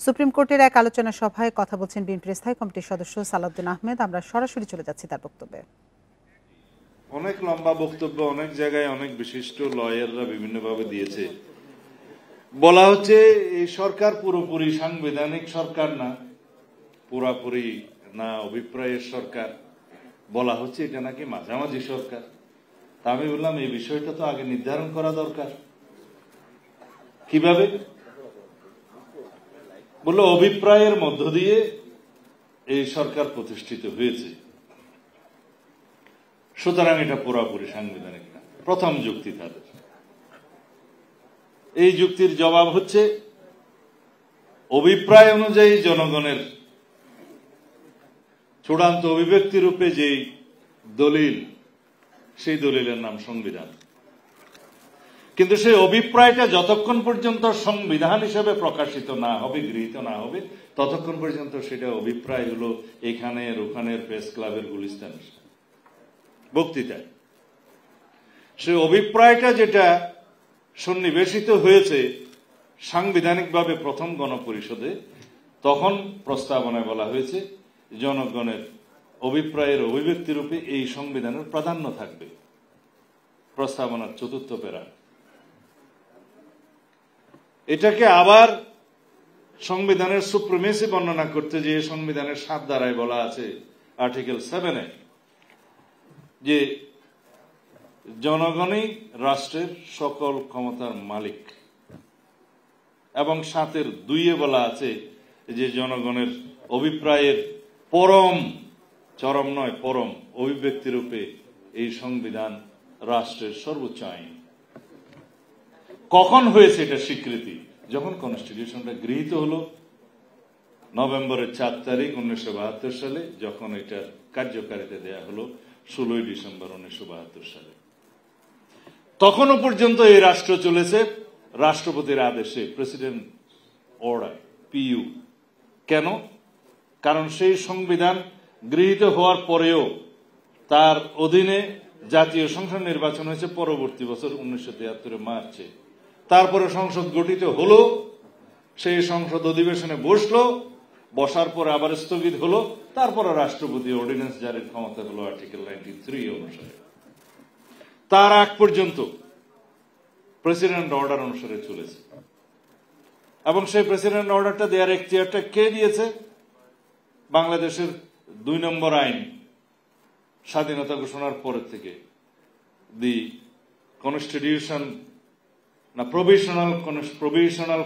Supreme কোর্টের এক আলোচনা সভায় কথা বলছেন বিএনপির স্থায়ী কমিটির সদস্য সালাউদ্দিন আহমেদ। আমরা সরাসরি চলে যাচ্ছি তার বক্তব্যে। অনেক লম্বা বক্তব্য, অনেক জায়গায় অনেক বিশিষ্ট লয়াররা বিভিন্নভাবে দিয়েছে। বলা হচ্ছে এই সরকার পুরোপুরি সাংবিধানিক সরকার না, পুরাপুরি না অভিপ্রায়ের সরকার। বলা হচ্ছে এটা নাকি মাঝামাঝি সরকার। তা আমি বললাম এই বিষয়টা তো আগে নির্ধারণ করা দরকার। কিভাবে? বললো অভিপ্রায়ের মধ্য দিয়ে এই সরকার প্রতিষ্ঠিত হয়েছে, সুতরাং এটা পুরোপুরি সাংবিধানিক না। প্রথম যুক্তি তাদের। এই যুক্তির জবাব হচ্ছে অভিপ্রায় অনুযায়ী জনগণের চূড়ান্ত অভিব্যক্তি রূপে যেই দলিল, সেই দলিলের নাম সংবিধান। কিন্তু সেই অভিপ্রায়টা যতক্ষণ পর্যন্ত সংবিধান হিসেবে প্রকাশিত না হবে, গৃহীত না হবে, ততক্ষণ পর্যন্ত সেটা অভিপ্রায় হলো এখানের ওখানের প্রেস ক্লাবের গুলিস্তান বক্তৃতায়। সেই অভিপ্রায়টা যেটা সন্নিবেশিত হয়েছে সাংবিধানিকভাবে প্রথম গণপরিষদে, তখন প্রস্তাবনায় বলা হয়েছে জনগণের অভিপ্রায়ের অভিব্যক্তি রূপে এই সংবিধানের প্রাধান্য থাকবে। প্রস্তাবনার ৪র্থ প্যারা। এটাকে আবার সংবিধানের সুপ্রিমেসি বর্ণনা করতে গিয়ে সংবিধানের ৭ ধারায় বলা আছে, আর্টিকেল 7-এ, যে জনগণই রাষ্ট্রের সকল ক্ষমতার মালিক। এবং ৭-এর ২-এ বলা আছে যে জনগণের অভিপ্রায়ের পরম, চরম নয় পরম অভিব্যক্তি রূপে এই সংবিধান রাষ্ট্রের সর্বোচ্চ আইন। কখন হয়েছে এটা স্বীকৃতি? যখন কনস্টিটিউশনটা গৃহীত হলো নভেম্বরের ৪ তারিখ ১৯৭২ সালে, যখন এটার কার্যকারিতা দেয়া হলো ১৬ই ডিসেম্বর ১৯৭২ সালে। তখনও পর্যন্ত এই রাষ্ট্র চলেছে রাষ্ট্রপতির আদেশে, প্রেসিডেন্ট অর্ডার, পিইউ। কেন? কারণ সেই সংবিধান গৃহীত হওয়ার পরেও তার অধীনে জাতীয় সংসদ নির্বাচন হয়েছে পরবর্তী বছর ১৯৭৩ মার্চে। তারপরে সংসদ গঠিত হলো, সেই সংসদ অধিবেশনে বসলো, বসার পর আবার স্থগিত হলো, তারপরে রাষ্ট্রপতি অর্ডিন্যান্স জারির ক্ষমতা হলো আর্টিকেল 93 অনুসারে। তার আগ পর্যন্ত প্রেসিডেন্ট অর্ডার অনুসারে চলেছে। এবং সেই প্রেসিডেন্ট অর্ডারটা দেওয়ার এখতিয়ারটা কে দিয়েছে? বাংলাদেশের ২ নম্বর আইন স্বাধীনতা ঘোষণার পরের থেকে, দি কনস্টিটিউশন না provisional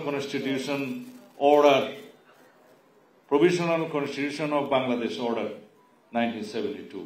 constitution order, provisional constitution of Bangladesh order 1972।